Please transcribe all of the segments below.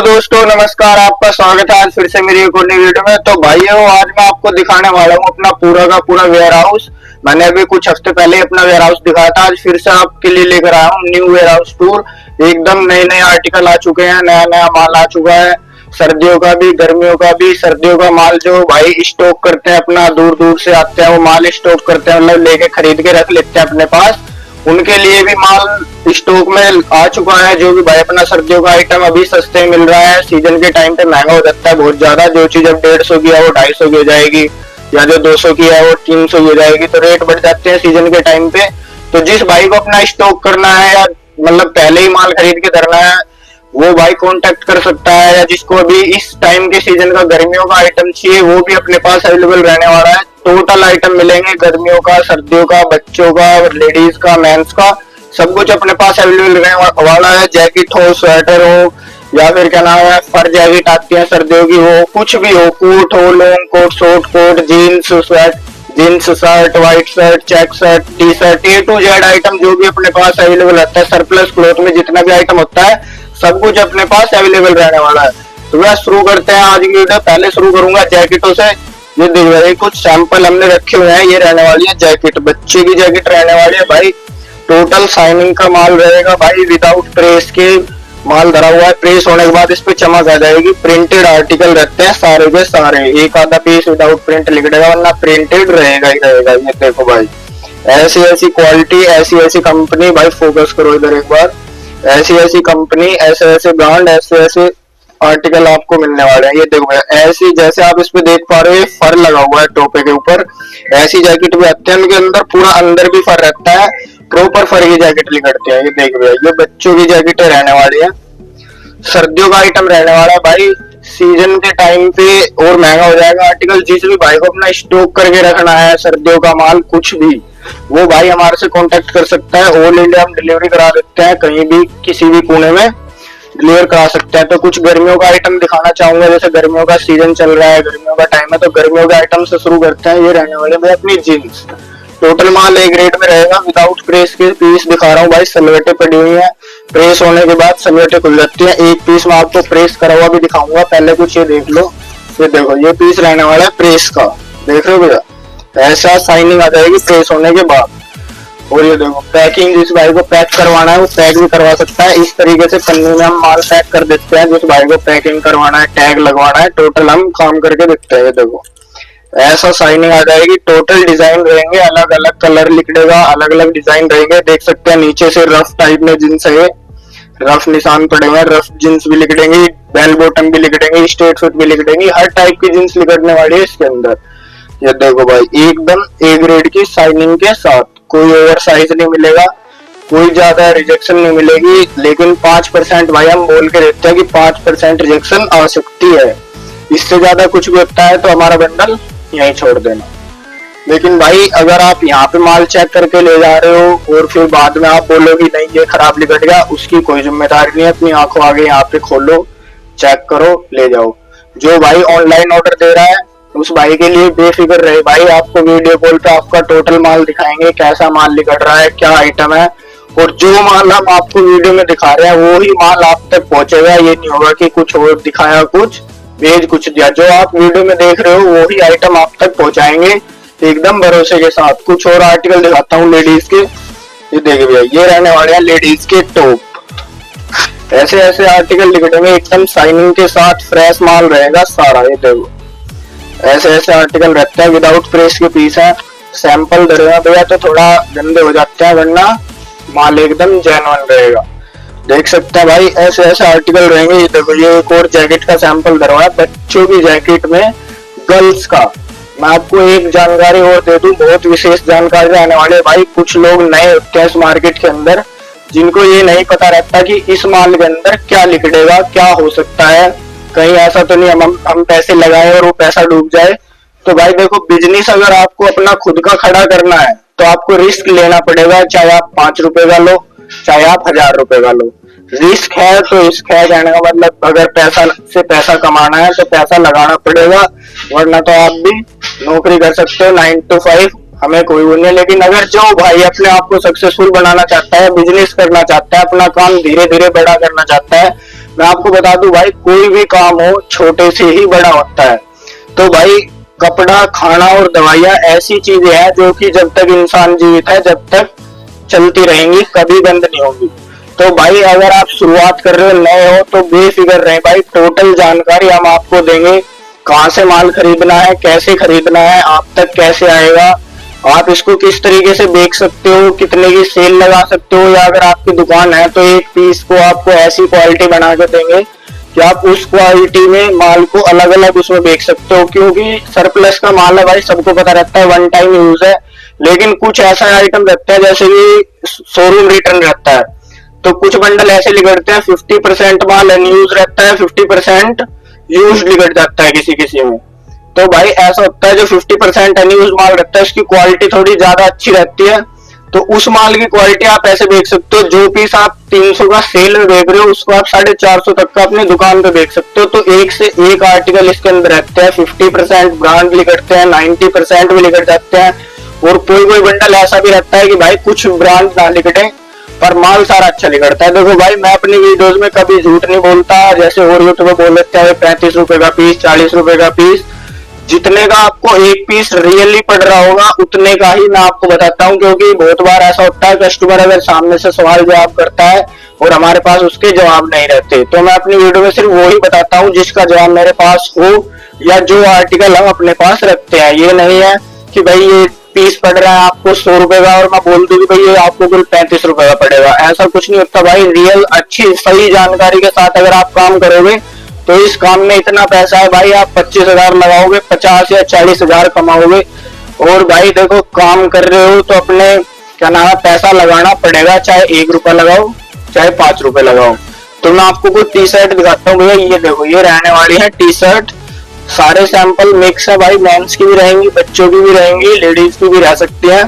Hello दोस्तों, नमस्कार। आपका स्वागत है आज फिर से मेरी एक और नई वीडियो में। तो भाइयों, आज मैं आपको दिखाने वाला हूँ अपना पूरा का पूरा वेयर हाउस। मैंने अभी कुछ हफ्ते पहले अपना वेयर हाउस दिखाया था, आज फिर से आपके लिए लेकर आया हूँ न्यू वेयर हाउस टूर। एकदम नए नए आर्टिकल आ चुके हैं, नया नया माल आ चुका है, सर्दियों का भी गर्मियों का भी। सर्दियों का माल जो भाई स्टॉक करते हैं, अपना दूर दूर से आते हैं वो माल स्टॉक करते हैं, मतलब लेके खरीद के रख लेते हैं अपने पास, उनके लिए भी माल स्टॉक में आ चुका है। जो भी भाई अपना सर्दियों का आइटम अभी सस्ते मिल रहा है, सीजन के टाइम पे महंगा हो जाता है बहुत ज्यादा। जो चीज अब 150 की है वो 250 की हो जाएगी, या जो 200 की है वो 300 की हो जाएगी, तो रेट बढ़ जाते हैं सीजन के टाइम पे। तो जिस भाई को अपना स्टॉक करना है या मतलब पहले ही माल खरीद के धरना है, वो भाई कांटेक्ट कर सकता है। या जिसको अभी इस टाइम के सीजन का गर्मियों का आइटम चाहिए, वो भी अपने पास अवेलेबल रहने वाला है। टोटल आइटम मिलेंगे, गर्मियों का, सर्दियों का, बच्चों का, लेडीज का, मेंस का, सब कुछ अपने पास अवेलेबल रहने वाला है। जैकेट हो, स्वेटर हो, या फिर क्या नाम है फर जैकेट आती है सर्दियों की, वो कुछ भी हो, कोट हो, long coat, short coat, jeans sweat, jeans shirt, white shirt, check shirt, T shirt, A to Z item जो भी अपने पास अवेलेबल रहता है। सरप्लस क्लॉथ में जितना भी आइटम होता है सब कुछ अपने पास अवेलेबल रहने वाला है। तो वह शुरू करते हैं आज की वीडियो। पहले शुरू करूंगा जैकेटों से। ये देख रहे कुछ सैंपल हमने रखे हुए हैं। ये रहने वाली है जैकेट, बच्चे की जैकेट रहने वाली है भाई। टोटल शाइनिंग का माल रहेगा भाई, विदाउट प्रेस के माल धरा हुआ है। प्रेस होने के बाद इस पे चमक आ जाएगी। प्रिंटेड आर्टिकल रहते हैं सारे के सारे, एक आधा पीस विदाउट प्रिंट लिख देगा, वरना प्रिंटेड रहेगा ही रहेगा। ये देखो भाई, ऐसी ऐसी क्वालिटी, ऐसी ऐसी कंपनी, भाई फोकस करो इधर एक बार। ऐसी ऐसी कंपनी, ऐसे ऐसे ब्रांड, ऐसे ऐसे आर्टिकल आपको मिलने वाले हैं। ये देखो भाई, ऐसी जैसे आप इस पे देख पा रहे हो, फर लगा हुआ है टोपे के ऊपर। ऐसी जैकेट भी आती है, उनके अंदर पूरा अंदर भी फर रहता है, प्रॉपर फर की जैकेट निकलती है। ये देख भैया, ये बच्चों की जैकेटें रहने वाली है। सर्दियों का आइटम रहने वाला है भाई। सीजन के टाइम पे और महंगा हो जाएगा आर्टिकल। जिस भी भाई को अपना स्टॉक करके रखना है सर्दियों का माल कुछ भी, वो भाई हमारे से कांटेक्ट कर सकता है। ऑल इंडिया हम डिलीवरी करा देते हैं, कहीं भी किसी भी कोने में डिलीवर करा सकते हैं। तो कुछ गर्मियों का आइटम दिखाना चाहूंगा। जैसे गर्मियों का सीजन चल रहा है, गर्मियों का टाइम है, तो गर्मियों के आइटम से शुरू करते हैं। ये रहने वाले भाई अपनी जीन्स। टोटल माल एक रेट में रहेगा, विदाउट प्रेस के पीस दिखा रहा हूँ भाई। सलवटें पड़ी हुई है, प्रेस होने के बाद सलवटें खुल जाती है। एक पीस मैं आपको प्रेस करा हुआ भी दिखाऊंगा, पहले कुछ ये देख लो। ये देखो, ये पीस रहने वाला है प्रेस का, देख रहे हो भैया, ऐसा शाइनिंग आ जाएगी प्रेस होने के बाद। और ये देखो पैकिंग, जिस भाई को पैक करवाना है वो पैक भी करवा सकता है। इस तरीके से पन्नी में हम माल पैक कर देते हैं। जिस भाई को पैकिंग करवाना है, टैग लगवाना है, टोटल हम काम करके देते हैं। ये देखो, ऐसा शाइनिंग आ जाएगी। टोटल डिजाइन रहेंगे, अलग अलग कलर लिखेगा, अलग अलग डिजाइन रहेंगे। देख सकते हैं नीचे से रफ टाइप में जींस है, रफ निशान पड़े हुए, रफ जींस भी लिख देंगे, बेल बॉटम भी लिख देंगे, स्ट्रेट फिट भी लिख देंगे, हर टाइप की जींस लिखने वाली है इसके अंदर। ये देखो भाई, एकदम ए ग्रेड की शाइनिंग के साथ, कोई ओवर साइज नहीं मिलेगा, कोई ज्यादा रिजेक्शन नहीं मिलेगी। लेकिन 5% भाई हम बोल के देते हैं कि 5% रिजेक्शन आ सकती है। इससे ज्यादा कुछ भी होता है तो हमारा बंडल यहीं छोड़ देना। लेकिन भाई अगर आप यहाँ पे माल चेक करके ले जा रहे हो और फिर बाद में आप बोलोगे नहीं ये खराब निकल गया, उसकी कोई जिम्मेदारी नहीं है। अपनी आंखों आगे यहाँ पे खोलो, चेक करो, ले जाओ। जो भाई ऑनलाइन ऑर्डर दे रहा है उस भाई के लिए बेफिक्र रहे भाई, आपको वीडियो कॉल पे आपका टोटल माल दिखाएंगे, कैसा माल निकल रहा है, क्या आइटम है। और जो माल हम आपको वीडियो में दिखा रहे हैं वो ही माल आप तक पहुंचेगा। ये नहीं होगा कि कुछ और दिखाया, कुछ भेज कुछ दिया। जो आप वीडियो में देख रहे हो वो ही आइटम आप तक पहुंचाएंगे एकदम भरोसे के साथ। कुछ और आर्टिकल दिखाता हूँ लेडीज के। ये देखिए भैया, ये रहने वाले हैं लेडीज के टॉप। ऐसे ऐसे आर्टिकल लिखेंगे एकदम शाइनिंग के साथ, फ्रेश माल रहेगा सारा। ये देखो, ऐसे ऐसे आर्टिकल रहते हैं, विदाउट प्रेस के पीस है। सैंपल धरेगा भैया तो थोड़ा गंदे हो जाते हैं, वरना माल एकदम जेन्युइन रहेगा। देख सकते हैं भाई, ऐसे ऐसे आर्टिकल रहेंगे। ये देखो, ये एक और जैकेट का सैंपल धरा है, बच्चों की जैकेट में, गर्ल्स का। मैं आपको एक जानकारी और दे दूं, बहुत विशेष जानकारी आने वाले भाई। कुछ लोग नए होते हैं इस मार्केट के अंदर, जिनको ये नहीं पता रहता कि इस माल के अंदर क्या लिखड़ेगा, क्या हो सकता है। कहीं ऐसा तो नहीं हम पैसे लगाए और वो पैसा डूब जाए। तो भाई देखो, बिजनेस अगर आपको अपना खुद का खड़ा करना है तो आपको रिस्क लेना पड़ेगा। चाहे आप 5 रुपए का लो, चाहे आप 1000 रुपए का लो, रिस्क है तो रिस्क है। कहने का मतलब, अगर पैसा से पैसा कमाना है तो पैसा लगाना पड़ेगा, वरना तो आप भी नौकरी कर सकते हो 9 to 5, हमें कोई वो नहीं। लेकिन अगर जो भाई अपने आप को सक्सेसफुल बनाना चाहता है, बिजनेस करना चाहता है, अपना काम धीरे धीरे बड़ा करना चाहता है, मैं आपको बता दूं भाई, कोई भी काम हो छोटे से ही बड़ा होता है। तो भाई कपड़ा, खाना और दवाइयाँ ऐसी चीजें हैं जो कि जब तक इंसान जीवित है, जब तक चलती रहेंगी, कभी बंद नहीं होंगी। तो भाई अगर आप शुरुआत कर रहे हो, नए हो, तो बेफिक्र रहे भाई, टोटल जानकारी हम आपको देंगे। कहाँ से माल खरीदना है, कैसे खरीदना है, आप तक कैसे आएगा, आप इसको किस तरीके से बेच सकते हो, कितने की सेल लगा सकते हो, या अगर आपकी दुकान है तो एक पीस को आपको ऐसी क्वालिटी बना के देंगे कि आप उस क्वालिटी में माल को अलग अलग उसमें बेच सकते हो। क्योंकि सरप्लस का माल है भाई, सबको पता रहता है, वन टाइम यूज है। लेकिन कुछ ऐसा आइटम रहता है जैसे कि शोरूम रिटर्न रहता है, तो कुछ बंडल ऐसे लिखते हैं 50% माल अनयूज रहता है, 50% यूज लिखट जाता है किसी किसी में। तो भाई ऐसा होता है जो 50% अनयूज माल रहता है उसकी क्वालिटी थोड़ी ज्यादा अच्छी रहती है, तो उस माल की क्वालिटी आप ऐसे बेच सकते हो। जो पीस आप 300 का सेल में बेच रहे हो उसको आप 450 तक का अपनी दुकान पे बेच सकते हो। तो एक से एक आर्टिकल इसके अंदर रहते हैं, 50% ब्रांड लिखते हैं, 90% भी लिखट जाते हैं, और कोई कोई बंडल ऐसा भी रहता है कि भाई कुछ ब्रांड ना लिखटे पर माल सारा अच्छा निकलता है। देखो भाई, मैं अपनी वीडियोस में कभी झूठ नहीं बोलता, जैसे और यूट्यूबर बोल लेते हैं 35 रुपए का पीस, 40 रुपए का पीस। जितने का आपको एक पीस रियली पड़ रहा होगा उतने का ही मैं आपको बताता हूँ, क्योंकि बहुत बार ऐसा होता है कस्टमर अगर सामने से सवाल जवाब करता है और हमारे पास उसके जवाब नहीं रहते, तो मैं अपनी वीडियो में सिर्फ वही बताता हूँ जिसका जवाब मेरे पास हो, या जो आर्टिकल हम अपने पास रखते हैं। ये नहीं है कि भाई ये पीस पड़ रहा है आपको 100 रुपए का और मैं बोल दूं कि भाई ये आपको कुल 35 रुपए का पड़ेगा, ऐसा कुछ नहीं होता भाई। रियल अच्छी सही जानकारी के साथ अगर आप काम करोगे तो इस काम में इतना पैसा है भाई, आप 25,000 लगाओगे, 50 या 40,000 कमाओगे। और भाई देखो, काम कर रहे हो तो अपने क्या नाम है, पैसा लगाना पड़ेगा, चाहे 1 रुपया लगाओ चाहे 5 रुपए लगाओ। तो मैं आपको कुछ टी शर्ट दिखाता हूँ भैया, ये देखो, ये रहने वाली है टी शर्ट, सारे सैंपल मिक्स है भाई, मेंस की भी रहेंगी, बच्चों की भी रहेंगी, लेडीज की भी रह सकती है।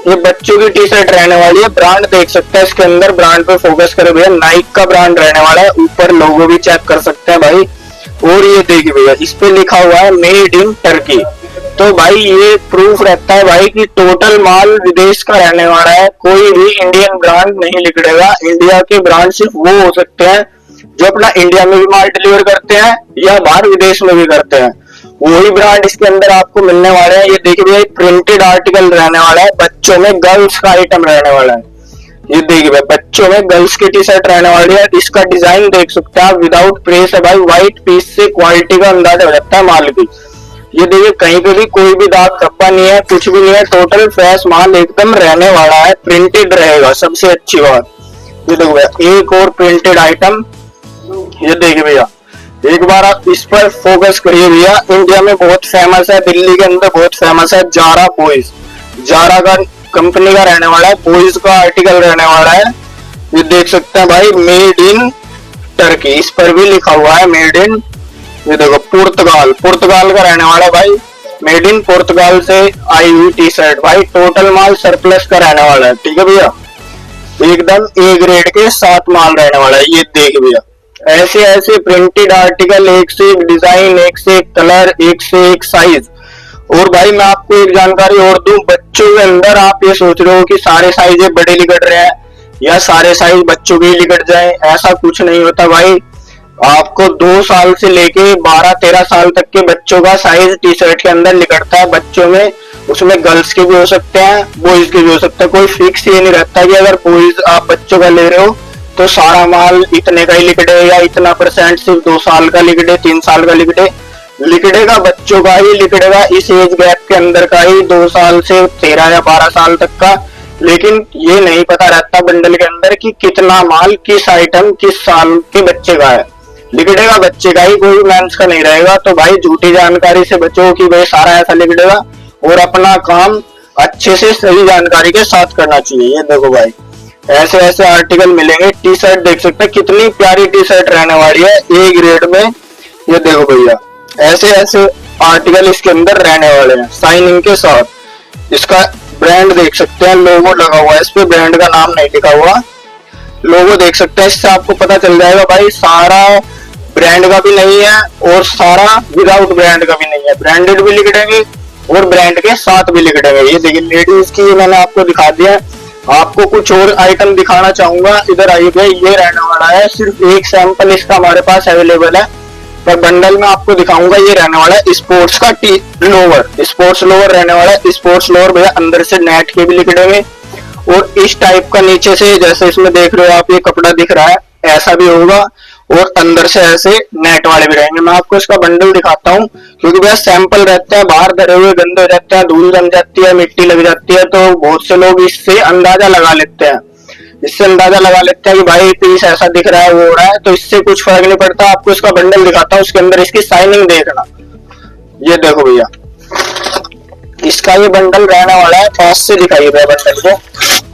ये बच्चों की टी शर्ट रहने वाली है, ब्रांड देख सकते हैं इसके अंदर, ब्रांड पे फोकस करो भैया, नाइक का ब्रांड रहने वाला है, ऊपर लोगो भी चेक कर सकते हैं भाई। और ये देखिए भैया, इस पे लिखा हुआ है मेड इन टर्की। तो भाई ये प्रूफ रहता है भाई कि टोटल माल विदेश का रहने वाला है, कोई भी इंडियन ब्रांड नहीं लिखड़ेगा। इंडिया के ब्रांड सिर्फ वो हो सकते हैं जो अपना इंडिया में भी माल डिलीवर करते हैं या बाहर विदेश में भी करते हैं, वही ब्रांड इसके अंदर आपको मिलने वाले हैं। ये देखिए भैया, प्रिंटेड आर्टिकल रहने वाला है, बच्चों में गर्ल्स का आइटम रहने वाला है। ये देखिए भाई, बच्चों में गर्ल्स की टी शर्ट रहने वाली है, इसका डिजाइन देख सकते हैं आप, विदाउट प्रेस है भाई, व्हाइट पीस से क्वालिटी का अंदाजा हो जाता है माल की। ये देखिए, कहीं पे भी कोई भी दाग धब्बा नहीं है, कुछ भी नहीं है, टोटल फ्रेश माल एकदम रहने वाला है, प्रिंटेड रहेगा, सबसे अच्छी बात। ये देखो भैया, एक और प्रिंटेड आइटम, ये देखिए भैया, एक बार आप इस पर फोकस करिए भैया। इंडिया में बहुत फेमस है, दिल्ली के अंदर बहुत फेमस है, जारा बॉयज, जारा का कंपनी का रहने वाला है, बॉयज का आर्टिकल रहने वाला है। ये देख सकते हैं भाई, मेड इन टर्की, इस पर भी लिखा हुआ है मेड इन, ये देखो, पुर्तगाल, पुर्तगाल का रहने वाला है भाई, मेड इन पुर्तगाल से आई हुई टी शर्ट भाई, टोटल माल सरप्लस का रहने वाला है। ठीक है भैया, एकदम ए ग्रेड के साथ माल रहने वाला है। ये देख भैया, ऐसे ऐसे प्रिंटेड आर्टिकल, एक से एक डिजाइन, एक से एक कलर, एक से एक साइज। और भाई मैं आपको एक जानकारी और दूं, बच्चों के अंदर आप ये सोच रहे हो कि सारे साइज बड़े लिकट रहे हैं या सारे साइज बच्चों के ही लिकट जाए, ऐसा कुछ नहीं होता भाई। आपको 2 साल से लेके 12-13 साल तक के बच्चों का साइज टी शर्ट के अंदर लिकटता है। बच्चों में, उसमें गर्ल्स के भी हो सकते हैं, बॉयज के भी हो सकते हैं, कोई फिक्स ये नहीं रहता कि अगर बॉयज आप बच्चों का ले रहे हो तो सारा माल इतने का ही लिकटे या इतना परसेंट सिर्फ 2 साल का लिकटे, 3 साल का लिकटे। लिकड़ेगा बच्चों का ही लिकड़ेगा, इस एज गैप के अंदर का ही, 2 साल से 13 या 12 साल तक का। लेकिन ये नहीं पता रहता बंडल के अंदर कि कितना माल किस आइटम किस साल के बच्चे का है। लिकड़ेगा बच्चे का ही, कोई मेंस का नहीं रहेगा। तो भाई झूठी जानकारी से बचो कि भाई सारा ऐसा लिकड़ेगा, और अपना काम अच्छे से सही जानकारी के साथ करना चाहिए। ये देखो भाई, ऐसे ऐसे आर्टिकल मिलेंगे। टी शर्ट देख सकते हैं, कितनी प्यारी टी शर्ट रहने वाली है, ए ग्रेड में। ये देखो भैया, ऐसे ऐसे आर्टिकल इसके अंदर रहने वाले हैं साइनिंग के साथ। इसका ब्रांड देख सकते हैं, लोगो लगा हुआ है, इस पे ब्रांड का नाम नहीं लिखा हुआ, लोगो देख सकते हैं। इससे आपको पता चल जाएगा भाई, सारा ब्रांड का भी नहीं है और सारा विदाउट ब्रांड का भी नहीं है, ब्रांडेड भी लिख देंगे और ब्रांड के साथ भी लिख देंगे। ये देखिए, लेडीज की मैंने आपको दिखा दिया, आपको कुछ और आइटम दिखाना चाहूंगा, इधर आइए। ये रहने वाला है, सिर्फ एक सैंपल इसका हमारे पास अवेलेबल है, पर बंडल में आपको दिखाऊंगा। ये रहने वाला है स्पोर्ट्स का लोवर, स्पोर्ट्स लोवर रहने वाला है। स्पोर्ट्स लोवर भैया अंदर से नेट के भी लिखड़े हुए और इस टाइप का नीचे से, जैसे इसमें देख रहे हो आप, ये कपड़ा दिख रहा है, ऐसा भी होगा और अंदर से ऐसे नेट वाले भी रहेंगे। मैं आपको इसका बंडल दिखाता हूँ, क्योंकि भैया सैंपल रहते हैं बाहर धरे हुए, गंदे हो जाते हैं, धूल जम जाती है, मिट्टी लग जाती है, तो बहुत से लोग इससे अंदाजा लगा लेते हैं, कि भाई पीस ऐसा दिख रहा है, वो हो रहा है। तो इससे कुछ फर्क नहीं पड़ता। आपको इसका बंडल दिखाता हूँ, उसके अंदर इसकी साइनिंग देखना। ये देखो भैया, इसका ये बंडल रहने वाला है, पास से दिखाइए भैया बंडल को।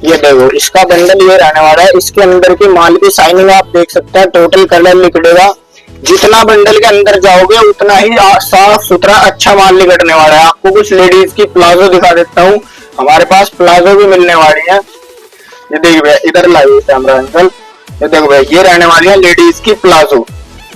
ये देखो, इसका बंडल ये रहने वाला है। इसके अंदर की माल की साइनिंग आप देख सकते हैं, टोटल कलर निकलेगा। जितना बंडल के अंदर जाओगे उतना ही साफ सुथरा अच्छा माल निकलने वाला है। आपको कुछ लेडीज की प्लाजो दिखा देता हूँ, हमारे पास प्लाजो भी मिलने वाली है। ये देखिए भैया, इधर लाइए कैमरा एंगल। ये देखो भैया, ये रहने वाली है लेडीज की प्लाजो,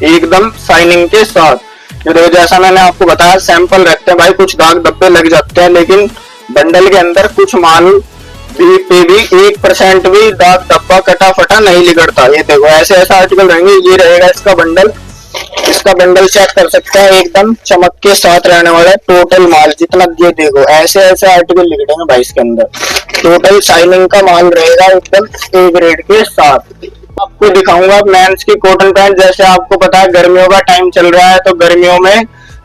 एकदम साइनिंग के साथ। ये देखो, जैसा मैंने आपको बताया, सैंपल रखते हैं भाई, कुछ दाग धब्बे लग जाते हैं, लेकिन बंडल के अंदर कुछ माल पे भी 1% भी दाग धब्बा कटा फटा नहीं लिगड़ता। ये देखो, ऐसे ऐसा आर्टिकल रहेंगे। ये रहेगा इसका बंडल, इसका बंडल चेक कर सकते हैं, एकदम चमक के साथ रहने वाला है। टोटल माल जितना, ये देखो ऐसे ऐसे आर्टिकल लिखड़ेंगे भाई इसके अंदर, टोटल शाइनिंग का माल रहेगा एकदम ए ग्रेड के साथ। आपको दिखाऊंगा मेंस की कॉटन पैंट। जैसे आपको पता है गर्मियों का टाइम चल रहा है, तो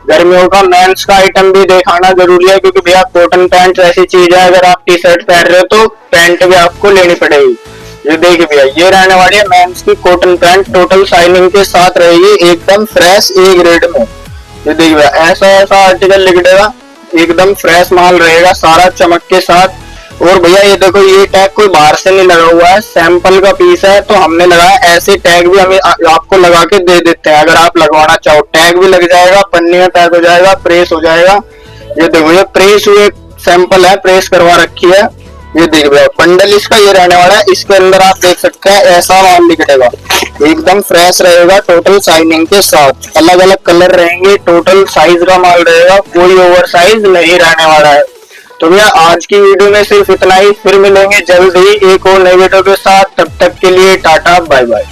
गर्मियों का मेंस का आइटम भी दिखाना जरूरी है, क्योंकि भैया कॉटन पैंट ऐसी चीज है, अगर आप टी शर्ट पहन रहे हो तो पैंट भी आपको लेनी पड़ेगी। ये देखिए भैया, ये रहने वाली है मेंस की कॉटन पैंट, टोटल शाइनिंग के साथ रहेगी, एकदम फ्रेश ए ग्रेड में। ये देखिए भैया, ऐसा ऐसा आर्टिकल लिखडेगा, एकदम फ्रेश माल रहेगा, सारा चमक के साथ। और भैया ये देखो, ये टैग कोई बाहर से नहीं लगा हुआ है, सैंपल का पीस है तो हमने लगाया। ऐसे टैग भी हमें आपको लगा के दे देते हैं, अगर आप लगवाना चाहो। टैग भी लग जाएगा, पन्नी में पैक हो जाएगा, प्रेस हो जाएगा। ये देखो, ये प्रेस हुए सैंपल है, प्रेस करवा रखी है। ये देखिए भैया, बंडल इसका ये रहने वाला है। इसके अंदर आप देख सकते हैं ऐसा माल निकलेगा, एकदम फ्रेश रहेगा, टोटल शाइनिंग के साथ। अलग अलग कलर रहेंगे, टोटल साइज का माल रहेगा, कोई ओवर साइज नहीं रहने वाला है। तो भैया आज की वीडियो में सिर्फ इतना ही, फिर मिलेंगे जल्द ही एक और नई वीडियो के साथ। तब तक के लिए टाटा बाय बाय।